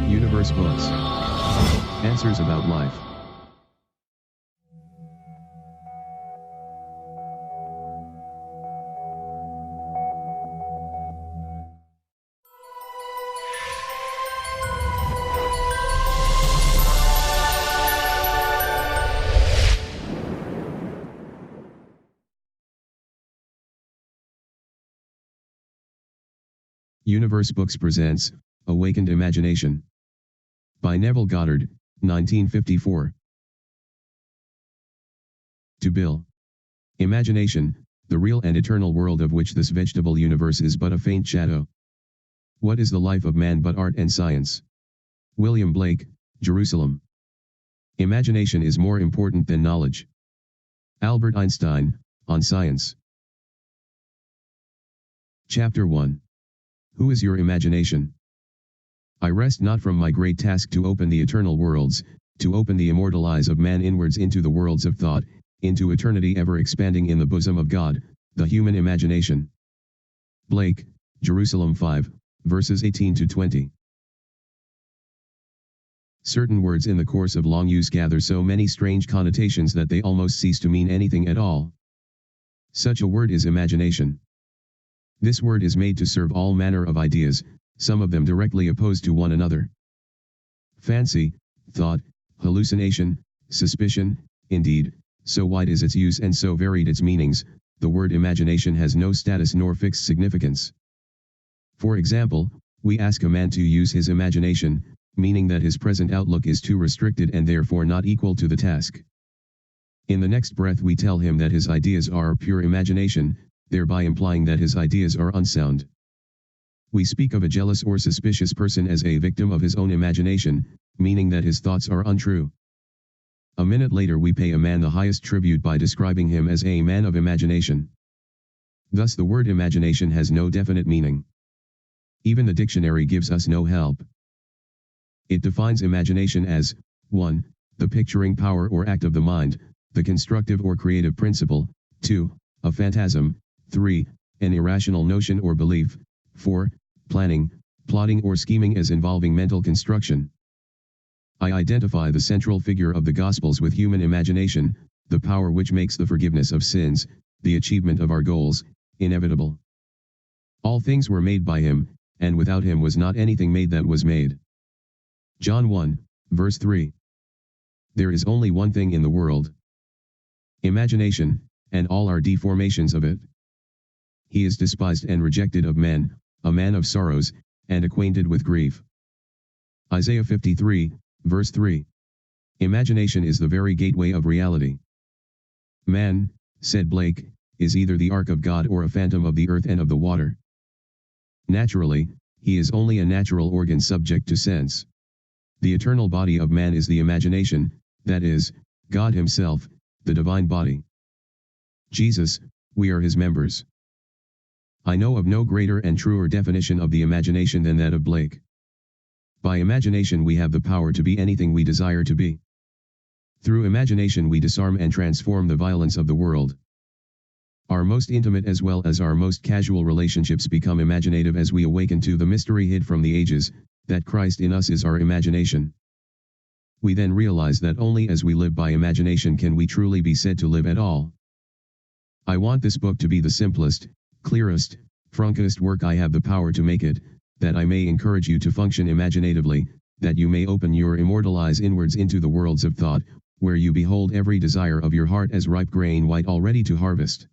Universe Books. Answers about life. Universe Books presents Awakened Imagination by Neville Goddard, 1954. To Bill. Imagination, the real and eternal world of which this vegetable universe is but a faint shadow. What is the life of man but art and science? William Blake, Jerusalem. Imagination is more important than knowledge. Albert Einstein, on Science. Chapter 1. Who is your imagination? I rest not from my great task to open the eternal worlds, to open the immortal eyes of man inwards into the worlds of thought, into eternity ever expanding in the bosom of God, the human imagination. Blake, Jerusalem 5, verses 18 to 20. Certain words in the course of long use gather so many strange connotations that they almost cease to mean anything at all. Such a word is imagination. This word is made to serve all manner of ideas, some of them directly opposed to one another. Fancy, thought, hallucination, suspicion, indeed, so wide is its use and so varied its meanings, the word imagination has no status nor fixed significance. For example, we ask a man to use his imagination, meaning that his present outlook is too restricted and therefore not equal to the task. In the next breath we tell him that his ideas are pure imagination, thereby implying that his ideas are unsound. We speak of a jealous or suspicious person as a victim of his own imagination, meaning that his thoughts are untrue. A minute later we pay a man the highest tribute by describing him as a man of imagination. Thus the word imagination has no definite meaning. Even the dictionary gives us no help. It defines imagination as 1. The picturing power or act of the mind, the constructive or creative principle, 2. A phantasm, 3. An irrational notion or belief, 4. Planning, plotting or scheming as involving mental construction. I identify the central figure of the Gospels with human imagination, the power which makes the forgiveness of sins, the achievement of our goals, inevitable. All things were made by him, and without him was not anything made that was made. John 1, verse 3. There is only one thing in the world: imagination, and all are deformations of it. He is despised and rejected of men, a man of sorrows, and acquainted with grief. Isaiah 53, verse 3. Imagination is the very gateway of reality. Man, said Blake, is either the ark of God or a phantom of the earth and of the water. Naturally, he is only a natural organ subject to sense. The eternal body of man is the imagination, that is, God himself, the divine body. Jesus, we are his members. I know of no greater and truer definition of the imagination than that of Blake. By imagination we have the power to be anything we desire to be. Through imagination we disarm and transform the violence of the world. Our most intimate as well as our most casual relationships become imaginative as we awaken to the mystery hid from the ages, that Christ in us is our imagination. We then realize that only as we live by imagination can we truly be said to live at all. I want this book to be the simplest, clearest, frankest work I have the power to make it, that I may encourage you to function imaginatively, that you may open your immortal eyes inwards into the worlds of thought, where you behold every desire of your heart as ripe grain white already to harvest.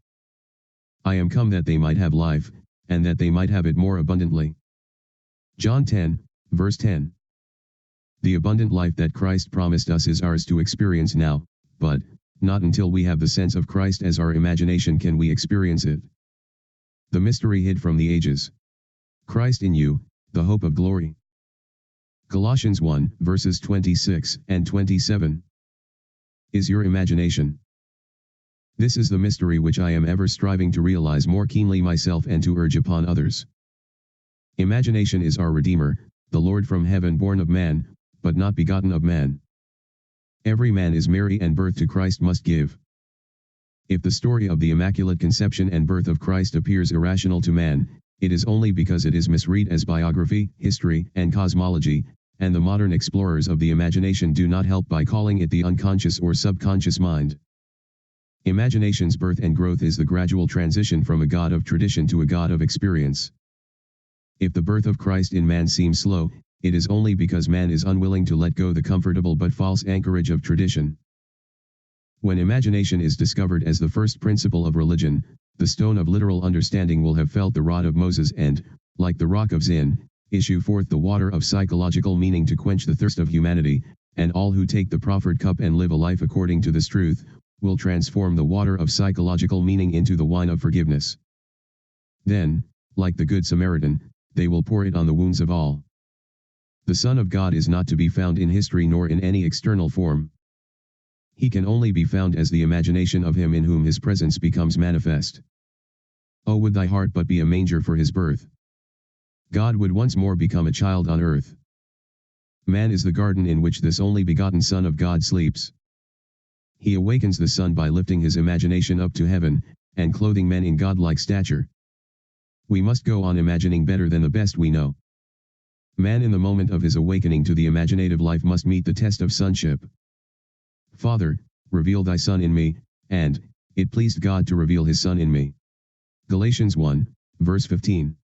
I am come that they might have life, and that they might have it more abundantly. John 10, verse 10. The abundant life that Christ promised us is ours to experience now, but not until we have the sense of Christ as our imagination can we experience it. The mystery hid from the ages. Christ in you, the hope of glory. Colossians 1, verses 26 and 27. Is your imagination? This is the mystery which I am ever striving to realize more keenly myself and to urge upon others. Imagination is our Redeemer, the Lord from heaven born of man, but not begotten of man. Every man is Mary and birth to Christ must give. If the story of the Immaculate Conception and birth of Christ appears irrational to man, It is only because it is misread as biography, history, and cosmology, and the modern explorers of the imagination do not help by calling it the unconscious or subconscious mind. Imagination's birth and growth is the gradual transition from a god of tradition to a god of experience. If the birth of Christ in man seems slow, it is only because man is unwilling to let go the comfortable but false anchorage of tradition. When imagination is discovered as the first principle of religion, the stone of literal understanding will have felt the rod of Moses and, like the rock of Zin, issue forth the water of psychological meaning to quench the thirst of humanity, and all who take the proffered cup and live a life according to this truth, will transform the water of psychological meaning into the wine of forgiveness. Then, like the Good Samaritan, they will pour it on the wounds of all. The Son of God is not to be found in history nor in any external form. He can only be found as the imagination of him in whom his presence becomes manifest. Oh, would thy heart but be a manger for his birth. God would once more become a child on earth. Man is the garden in which this only begotten Son of God sleeps. He awakens the Son by lifting his imagination up to heaven, and clothing men in godlike stature. We must go on imagining better than the best we know. Man in the moment of his awakening to the imaginative life must meet the test of sonship. Father, reveal thy Son in me, and, it pleased God to reveal his Son in me. Galatians 1, verse 15.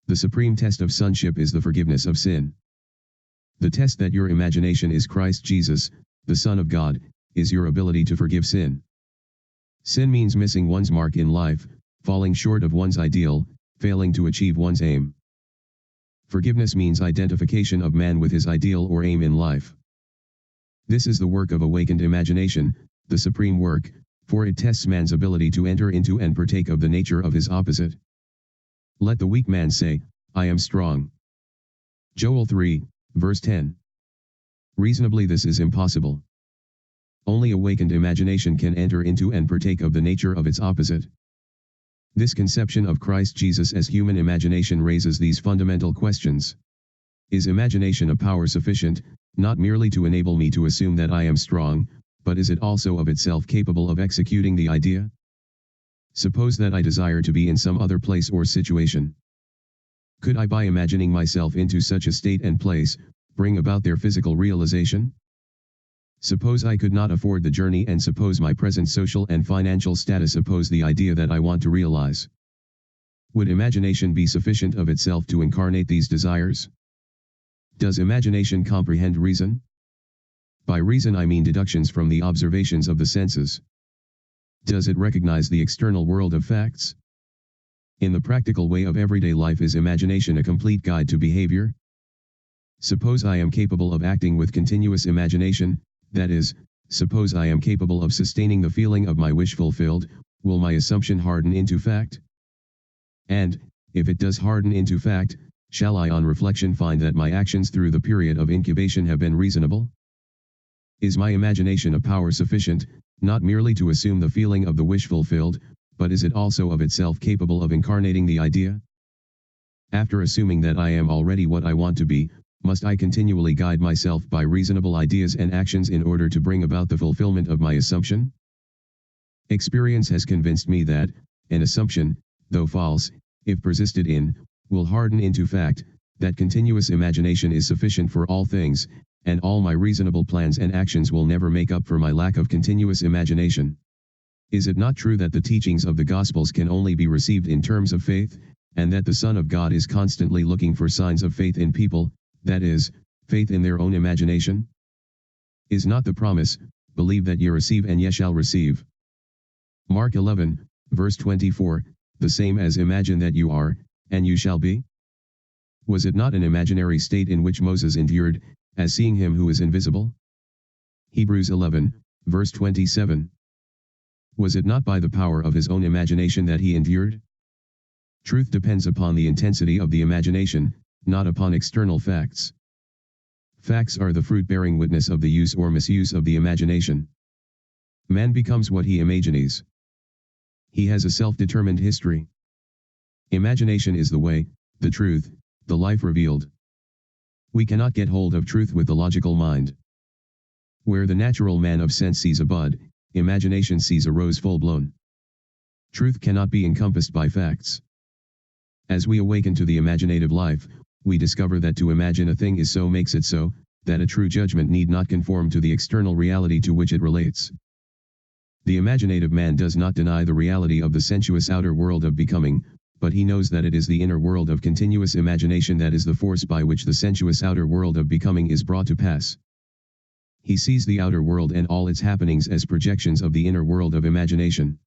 The supreme test of sonship is the forgiveness of sin. The test that your imagination is Christ Jesus, the Son of God, is your ability to forgive sin. Sin means missing one's mark in life, falling short of one's ideal, failing to achieve one's aim. Forgiveness means identification of man with his ideal or aim in life. This is the work of awakened imagination, the supreme work, for it tests man's ability to enter into and partake of the nature of his opposite. Let the weak man say, I am strong. Joel 3, verse 10. Reasonably this is impossible. Only awakened imagination can enter into and partake of the nature of its opposite. This conception of Christ Jesus as human imagination raises these fundamental questions. Is imagination a power sufficient, not merely to enable me to assume that I am strong, but is it also of itself capable of executing the idea? Suppose that I desire to be in some other place or situation. Could I, by imagining myself into such a state and place, bring about their physical realization? Suppose I could not afford the journey, and suppose my present social and financial status oppose the idea that I want to realize. Would imagination be sufficient of itself to incarnate these desires? Does imagination comprehend reason? By reason I mean deductions from the observations of the senses. Does it recognize the external world of facts? In the practical way of everyday life, is imagination a complete guide to behavior? Suppose I am capable of acting with continuous imagination, that is, suppose I am capable of sustaining the feeling of my wish fulfilled, will my assumption harden into fact? And, if it does harden into fact, shall I on reflection find that my actions through the period of incubation have been reasonable? Is my imagination a power sufficient, not merely to assume the feeling of the wish fulfilled, but is it also of itself capable of incarnating the idea? After assuming that I am already what I want to be, must I continually guide myself by reasonable ideas and actions in order to bring about the fulfillment of my assumption? Experience has convinced me that, an assumption, though false, if persisted in, will harden into fact, that continuous imagination is sufficient for all things, and all my reasonable plans and actions will never make up for my lack of continuous imagination. Is it not true that the teachings of the Gospels can only be received in terms of faith, and that the Son of God is constantly looking for signs of faith in people, that is, faith in their own imagination? Is not the promise, believe that ye receive and ye shall receive? Mark 11, verse 24, the same as imagine that you are, and you shall be? Was it not an imaginary state in which Moses endured, as seeing him who is invisible? Hebrews 11, verse 27. Was it not by the power of his own imagination that he endured? Truth depends upon the intensity of the imagination, not upon external facts. Facts are the fruit-bearing witness of the use or misuse of the imagination. Man becomes what he imagines. He has a self-determined history. Imagination is the way, the truth, the life revealed. We cannot get hold of truth with the logical mind. Where the natural man of sense sees a bud, imagination sees a rose full-blown. Truth cannot be encompassed by facts. As we awaken to the imaginative life, we discover that to imagine a thing is so makes it so, that a true judgment need not conform to the external reality to which it relates. The imaginative man does not deny the reality of the sensuous outer world of becoming, but he knows that it is the inner world of continuous imagination that is the force by which the sensuous outer world of becoming is brought to pass. He sees the outer world and all its happenings as projections of the inner world of imagination.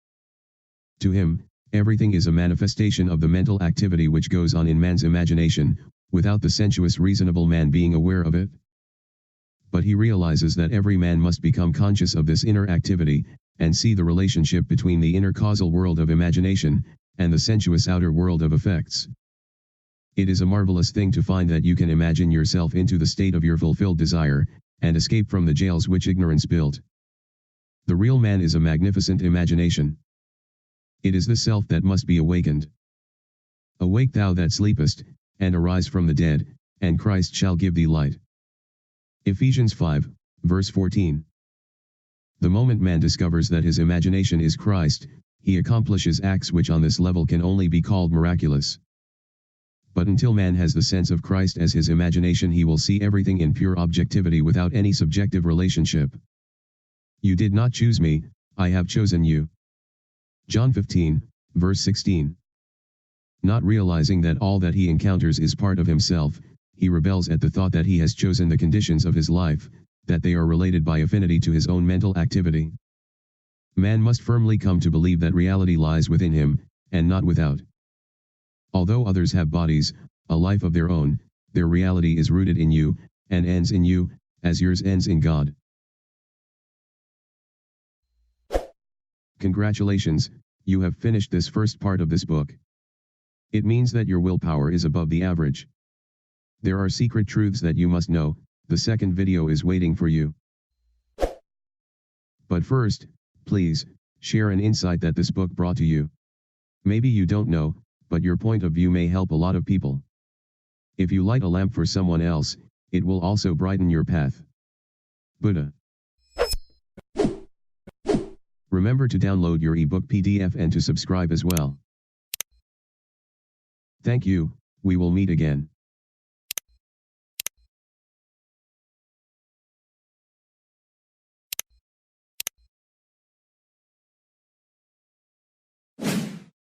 To him, everything is a manifestation of the mental activity which goes on in man's imagination, without the sensuous reasonable man being aware of it. But he realizes that every man must become conscious of this inner activity, and see the relationship between the inner causal world of imagination, and the sensuous outer world of effects. It is a marvelous thing to find that you can imagine yourself into the state of your fulfilled desire, and escape from the jails which ignorance built. The real man is a magnificent imagination. It is the self that must be awakened. Awake thou that sleepest, and arise from the dead, and Christ shall give thee light. Ephesians 5, verse 14. The moment man discovers that his imagination is Christ, he accomplishes acts which on this level can only be called miraculous. But until man has the sense of Christ as his imagination, he will see everything in pure objectivity without any subjective relationship. You did not choose me, I have chosen you. John 15, verse 16. Not realizing that all that he encounters is part of himself, he rebels at the thought that he has chosen the conditions of his life, that they are related by affinity to his own mental activity. Man must firmly come to believe that reality lies within him, and not without. Although others have bodies, a life of their own, their reality is rooted in you, and ends in you, as yours ends in God. Congratulations, you have finished this first part of this book. It means that your willpower is above the average. There are secret truths that you must know, the second video is waiting for you. But first, please, share an insight that this book brought to you. Maybe you don't know, but your point of view may help a lot of people. If you light a lamp for someone else, it will also brighten your path. Buddha. Remember to download your ebook PDF and to subscribe as well. Thank you, we will meet again.